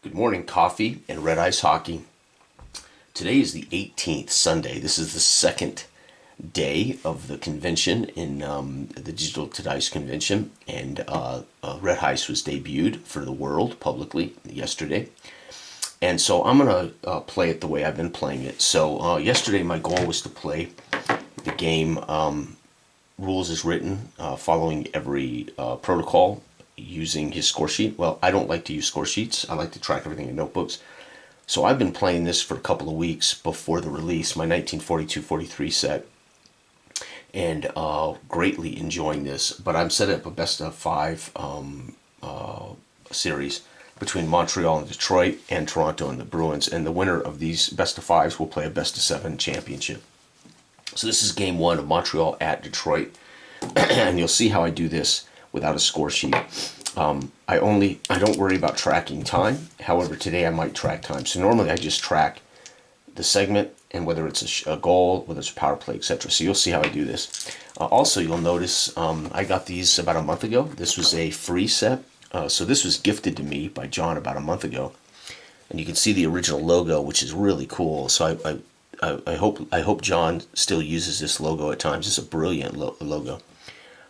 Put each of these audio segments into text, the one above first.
Good morning, coffee and red ice hockey. Today is the 18th, Sunday. This is the second day of the convention in the Digital to Dice convention, and Red Ice was debuted for the world publicly yesterday. And so I'm going to play it the way I've been playing it. So yesterday my goal was to play the game rules as written, following every protocol, using his score sheet. Well, I don't like to use score sheets. I like to track everything in notebooks. So I've been playing this for a couple of weeks before the release, my 1942-43 set, and greatly enjoying this. But I'm setting up a best of five series between Montreal and Detroit and Toronto and the Bruins, and the winner of these best of fives will play a best of seven championship. So this is game one of Montreal at Detroit, and you'll see how I do this without a score sheet. I don't worry about tracking time. However, today I might track time. So normally I just track the segment and whether it's a goal, whether it's a power play, etc. So you'll see how I do this. Also, you'll notice I got these about a month ago. This was a free set. So this was gifted to me by John about a month ago, and you can see the original logo, which is really cool. So I hope John still uses this logo at times. It's a brilliant logo.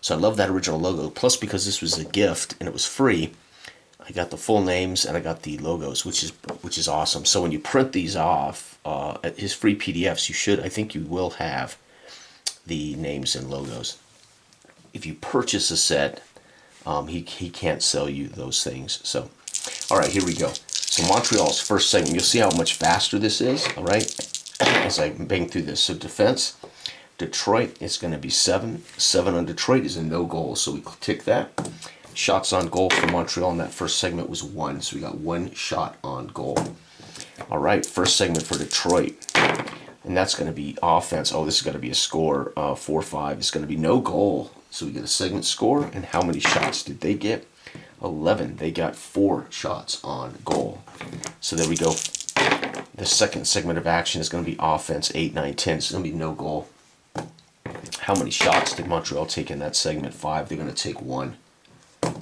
So I love that original logo. Plus, because this was a gift and it was free, I got the full names and I got the logos, which is awesome. So when you print these off, his free PDFs, I think you will have the names and logos. If you purchase a set, he can't sell you those things. So, all right, here we go. So Montreal's first segment. You'll see how much faster this is. All right, as I bang through this. So defense. Detroit is going to be 7. 7 on Detroit is a no goal, so we tick that. Shots on goal for Montreal in that first segment was 1, so we got 1 shot on goal. All right, first segment for Detroit, and that's going to be offense. Oh, this is going to be a score, 4-5. It's going to be no goal, so we get a segment score. And how many shots did they get? 11. They got 4 shots on goal. So there we go. The second segment of action is going to be offense, 8, 9, 10. It's going to be no goal. How many shots did Montreal take in that segment? 5. They're going to take 1. All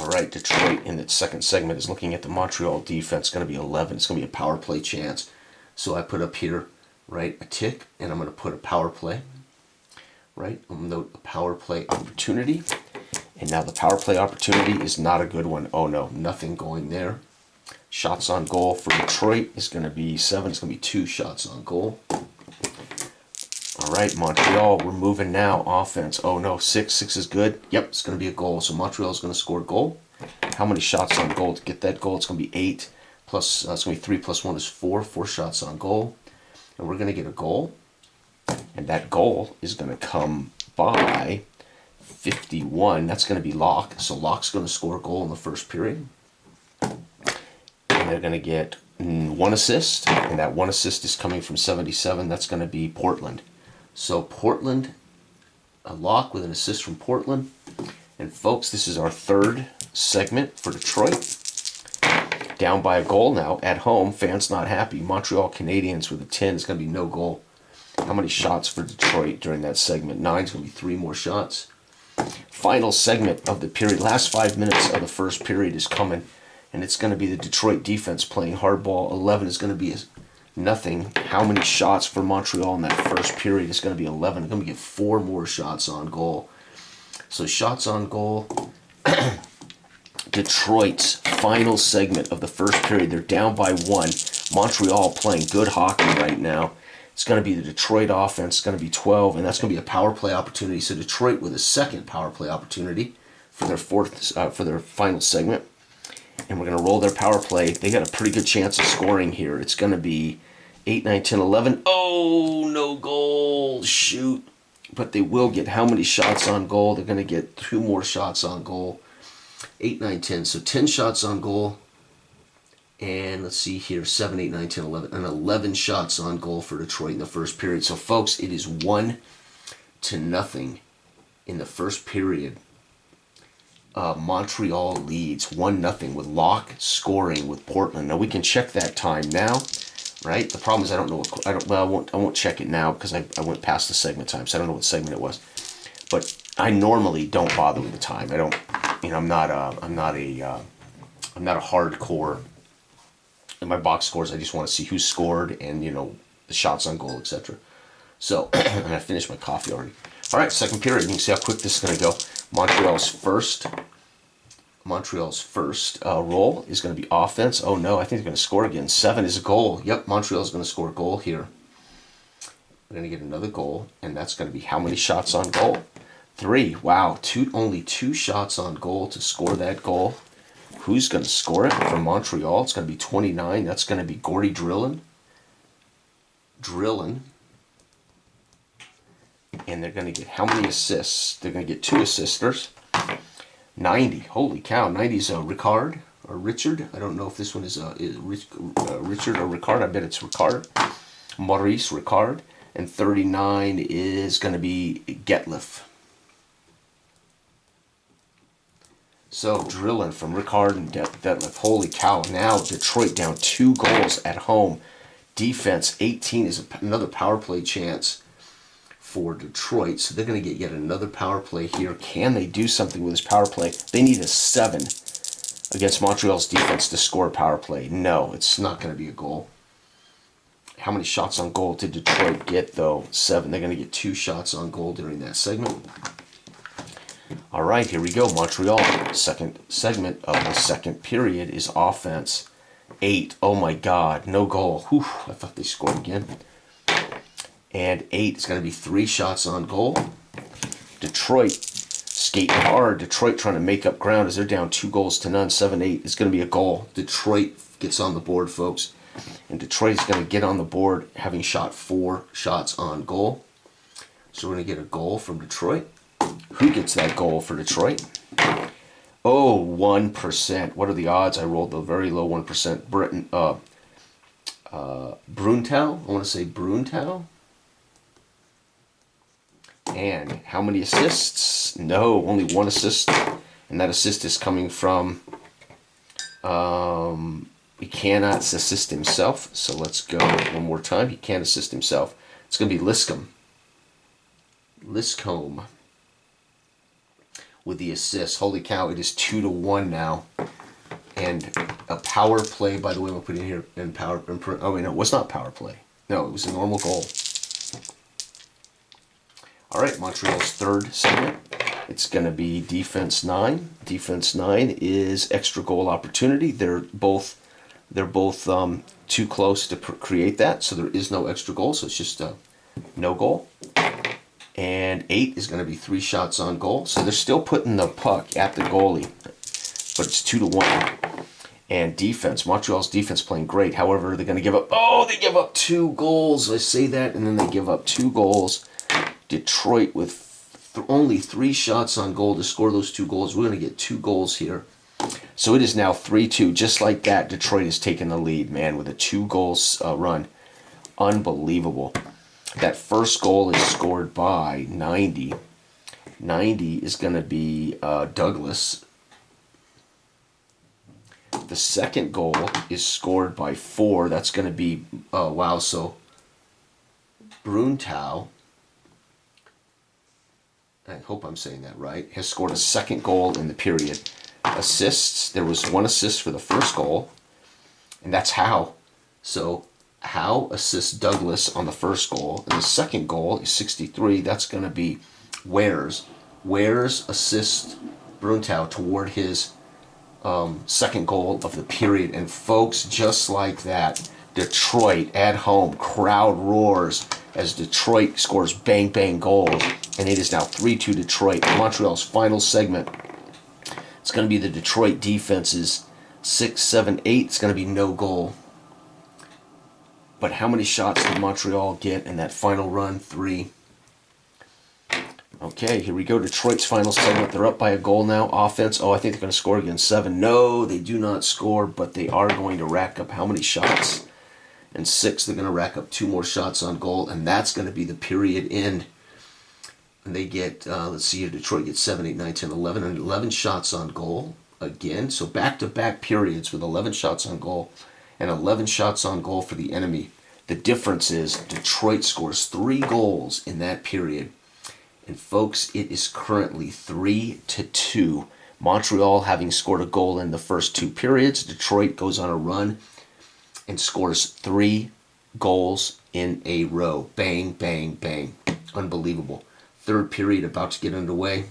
right, Detroit in that second segment is looking at the Montreal defense. It's going to be 11. It's going to be a power play chance. So I put up here, right, a tick, and I'm going to put a power play. Right, I'm going to note a power play opportunity. And now the power play opportunity is not a good one. Oh no, nothing going there. Shots on goal for Detroit is going to be 7. It's going to be 2 shots on goal. All right, Montreal, we're moving now. Offense. Oh no, 6. 6 is good. Yep, it's going to be a goal. So Montreal is going to score a goal. How many shots on goal to get that goal? It's going to be 8. Plus, it's going to be 3 plus 1 is 4. 4 shots on goal. And we're going to get a goal. And that goal is going to come by 51. That's going to be Locke. So Locke's going to score a goal in the first period. And they're going to get 1 assist. And that 1 assist is coming from 77. That's going to be Portland. So Portland, a Locke with an assist from Portland. And folks, this is our third segment for Detroit. Down by a goal now at home. Fans not happy. Montreal Canadiens with a 10 is going to be no goal. How many shots for Detroit during that segment? 9 is going to be 3 more shots. Final segment of the period. Last 5 minutes of the first period is coming. And it's going to be the Detroit defense playing hardball. 11 is going to be nothing. How many shots for Montreal in that first period? It's going to be 11. They're going to get 4 more shots on goal. So shots on goal. Detroit's final segment of the first period. They're down by 1. Montreal playing good hockey right now. It's going to be the Detroit offense. It's going to be 12, and that's going to be a power play opportunity. So Detroit with a second power play opportunity for their final segment. And we're going to roll their power play. They got a pretty good chance of scoring here. It's going to be 8, 9, 10, 11. Oh, no goal. Shoot. But they will get how many shots on goal? They're going to get 2 more shots on goal. 8, 9, 10. So 10 shots on goal. And let's see here. 7, 8, 9, 10, 11. And 11 shots on goal for Detroit in the first period. So, folks, it is 1-0 in the first period. Montreal leads 1-0 with Locke scoring with Portland. Now we can check that time now, right? The problem is I don't know what I won't check it now because I went past the segment time, so I don't know what segment it was. But I normally don't bother with the time. I don't, I'm not a I'm not a hardcore in my box scores. I just want to see who scored and, you know, the shots on goal, etc. So, and I finished my coffee already. All right, second period. You can see how quick this is going to go. Montreal's first roll is going to be offense. Oh no, I think they're going to score again. 7 is a goal. Yep, Montreal's going to score a goal here. We're going to get another goal, and that's going to be how many shots on goal? 3. Wow, only 2 shots on goal to score that goal. Who's going to score it from Montreal? It's going to be 29. That's going to be Gordy Drillin. And they're going to get how many assists? They're going to get 2 assisters. 90. Holy cow. 90 is Ricard or Richard. I don't know if this one is Richard or Ricard. I bet it's Ricard. Maurice Ricard. And 39 is going to be Getliff. So drilling from Ricard and Detlef. Holy cow. Now Detroit down 2 goals at home. Defense 18 is another power play chance for Detroit. So they're going to get yet another power play here. Can they do something with this power play? They need a 7 against Montreal's defense to score a power play. No, it's not going to be a goal. How many shots on goal did Detroit get, though? 7. They're going to get 2 shots on goal during that segment. All right, here we go. Montreal, second segment of the second period is offense. 8. Oh, my God. No goal. Whew, I thought they scored again. And 8 is going to be 3 shots on goal. Detroit skating hard. Detroit trying to make up ground as they're down 2-0. 7-8 is going to be a goal. Detroit gets on the board, folks. And Detroit is going to get on the board having shot 4 shots on goal. So we're going to get a goal from Detroit. Who gets that goal for Detroit? Oh, 1%. What are the odds? I rolled the very low 1%. Bruntow. I want to say Bruntow. And how many assists? No, only 1 assist. And that assist is coming from... he cannot assist himself. So let's go one more time. He can't assist himself. It's going to be Liscombe with the assist. Holy cow, it is 2-1 now. And a power play, by the way, we'll put in here in power. Oh, wait, no, it was not power play. No, it was a normal goal. All right, Montreal's third segment. It's going to be defense 9. Defense 9 is extra goal opportunity. They're both too close to create that, so there is no extra goal. So it's just a no goal. And 8 is going to be 3 shots on goal. So they're still putting the puck at the goalie, but it's 2-1. And defense, Montreal's defense playing great. However, they're going to give up. Oh, they give up 2 goals. I say that, and then they give up 2 goals. Detroit with only 3 shots on goal to score those 2 goals. We're going to get 2 goals here. So it is now 3-2. Just like that, Detroit has taken the lead, man, with a 2-goal run. Unbelievable. That first goal is scored by 90. 90 is going to be Douglas. The second goal is scored by 4. That's going to be, wow, so Bruntow, I hope I'm saying that right, has scored a second goal in the period. Assists, there was 1 assist for the first goal, and that's Howe. So Howe assists Douglas on the first goal, and the second goal is 63. That's going to be Wares. Wares assists Bruntow toward his second goal of the period. And folks, just like that, Detroit at home, crowd roars as Detroit scores bang bang goals, and it is now 3-2 Detroit. Montreal's final segment. It's going to be the Detroit defense's 6, 7, 8. It's going to be no goal. But how many shots did Montreal get in that final run? 3. Okay, here we go. Detroit's final segment. They're up by a goal now. Offense. Oh, I think they're going to score again. 7. No, they do not score, but they are going to rack up how many shots? And 6, they're going to rack up 2 more shots on goal, and that's going to be the period end. And they get, let's see here, Detroit gets 7, 8, 9, 10, 11, and 11 shots on goal again. So back-to-back periods with 11 shots on goal and 11 shots on goal for the enemy. The difference is Detroit scores 3 goals in that period. And folks, it is currently 3-2. Montreal having scored a goal in the first 2 periods. Detroit goes on a run and scores 3 goals in a row. Bang, bang, bang. Unbelievable. Third period about to get underway.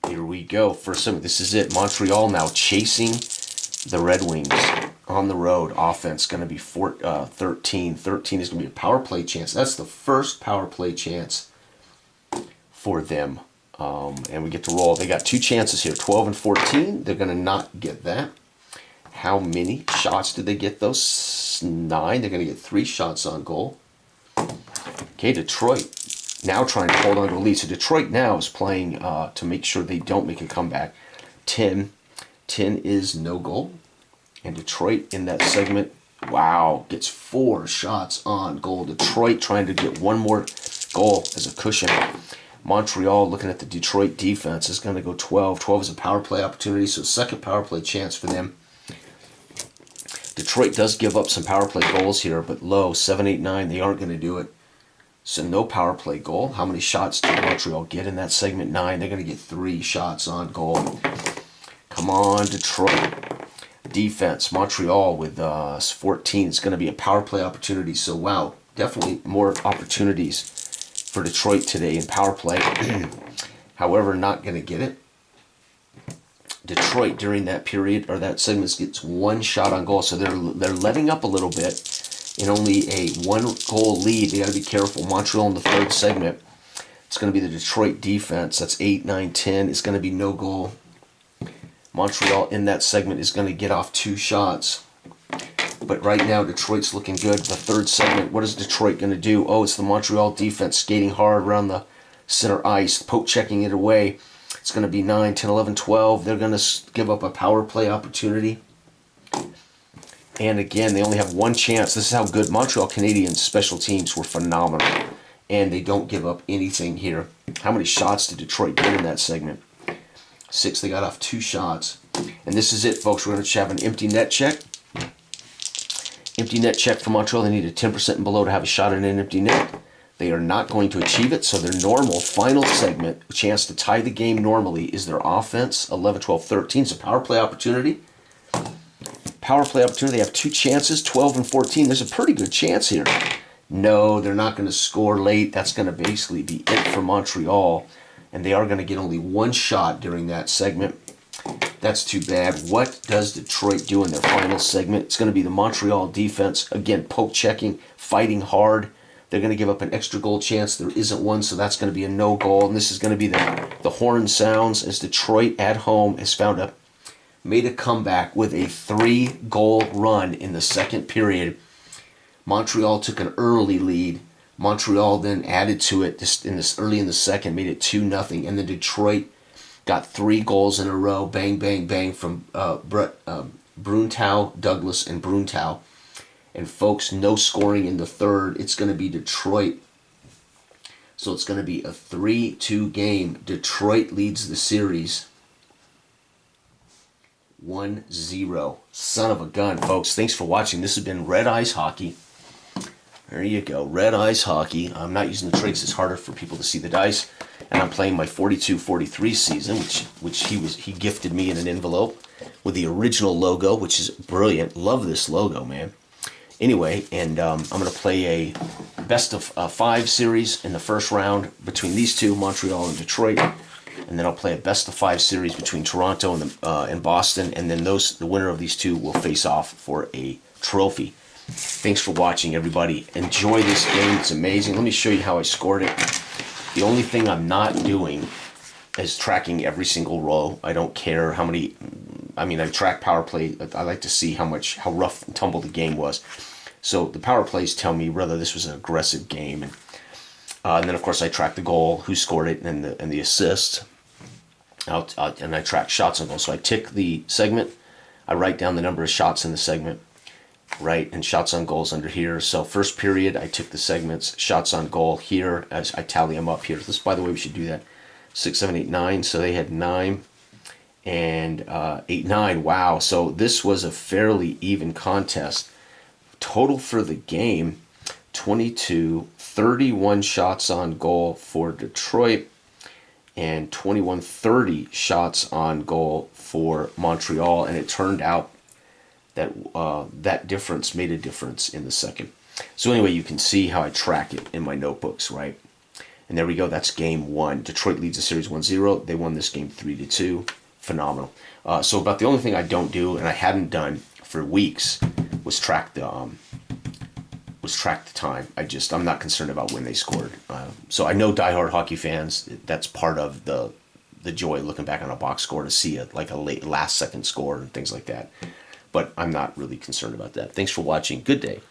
Here we go. First, this is it. Montreal now chasing the Red Wings on the road. Offense going to be 13. 13 is going to be a power play chance. That's the first power play chance for them. And we get to roll. They got 2 chances here, 12 and 14. They're going to not get that. How many shots did they get, those? 9. They're going to get 3 shots on goal. Okay, Detroit now trying to hold on to a lead. So Detroit now is playing to make sure they don't make a comeback. 10 is no goal. And Detroit in that segment, wow, gets 4 shots on goal. Detroit trying to get 1 more goal as a cushion. Montreal, looking at the Detroit defense, is going to go 12. 12 is a power play opportunity, so second power play chance for them. Detroit does give up some power play goals here, but low, 7, 8, 9, they aren't going to do it. So no power play goal. How many shots did Montreal get in that segment? 9. They're going to get 3 shots on goal. Come on, Detroit. Defense, Montreal with 14. It's going to be a power play opportunity. So, wow, definitely more opportunities for Detroit today in power play. However, not going to get it. Detroit during that period or that segment gets 1 shot on goal. So they're letting up a little bit in only a 1-goal lead. They got to be careful. Montreal in the third segment. It's going to be the Detroit defense. That's 8, 9, 10. It's going to be no goal. Montreal in that segment is going to get off 2 shots. But right now, Detroit's looking good. The third segment, what is Detroit going to do? Oh, it's the Montreal defense skating hard around the center ice, poke checking it away. It's going to be 9, 10, 11, 12. They're going to give up a power play opportunity. And again, they only have 1 chance. This is how good Montreal Canadiens special teams were phenomenal. And they don't give up anything here. How many shots did Detroit get in that segment? 6. They got off 2 shots. And this is it, folks. We're going to have an empty net check. Empty net check for Montreal. They need a 10% and below to have a shot at an empty net. They are not going to achieve it, so their normal final segment, a chance to tie the game normally, is their offense. 11, 12, 13 is a power play opportunity. Power play opportunity. They have 2 chances, 12 and 14. There's a pretty good chance here. No, they're not going to score late. That's going to basically be it for Montreal. And they are going to get only 1 shot during that segment. That's too bad. What does Detroit do in their final segment? It's going to be the Montreal defense. Again, poke checking, fighting hard. They're going to give up an extra goal chance. There isn't one, so that's going to be a no goal. And this is going to be the horn sounds as Detroit at home has made a comeback with a 3-goal run in the second period. Montreal took an early lead. Montreal then added to it early in the second, made it 2-0, and then Detroit got 3 goals in a row. Bang, bang, bang from Bruntow, Douglas, and Bruntow. And folks, no scoring in the third. It's going to be Detroit. So it's going to be a 3-2 game. Detroit leads the series 1-0. Son of a gun, folks. Thanks for watching. This has been Red Ice Hockey. There you go, Red Ice Hockey. I'm not using the tricks. It's harder for people to see the dice. And I'm playing my 42-43 season, which he gifted me in an envelope with the original logo, which is brilliant. Love this logo, man. Anyway, and I'm going to play a best of 5 series in the first round between these two, Montreal and Detroit. And then I'll play a best of 5 series between Toronto and Boston. And then the winner of these two will face off for a trophy. Thanks for watching, everybody. Enjoy this game. It's amazing. Let me show you how I scored it. The only thing I'm not doing is tracking every single row. I don't care how many. I mean, I track power play. I like to see how rough and tumble the game was. So the power plays tell me whether this was an aggressive game. And then, of course, I track the goal, who scored it, and the assist. And I track shots on goal. So I tick the segment. I write down the number of shots in the segment. Right, and shots on goals under here. So first period, I took the segments, shots on goal here, as I tally them up here. This, by the way, we should do that. 6, 7, 8, 9. So they had 9 and 8, 9. Wow. So this was a fairly even contest. Total for the game, 22, 31 shots on goal for Detroit, and 21-30 shots on goal for Montreal, and it turned out that that difference made a difference in the second. So anyway, you can see how I track it in my notebooks, right? And there we go. That's game one. Detroit leads the series 1-0. They won this game 3-2. Phenomenal. So about the only thing I don't do, and I hadn't done for weeks, was track the time. I'm not concerned about when they scored. So I know diehard hockey fans, that's part of the joy looking back on a box score to see a late last second score and things like that. But I'm not really concerned about that. Thanks for watching. Good day.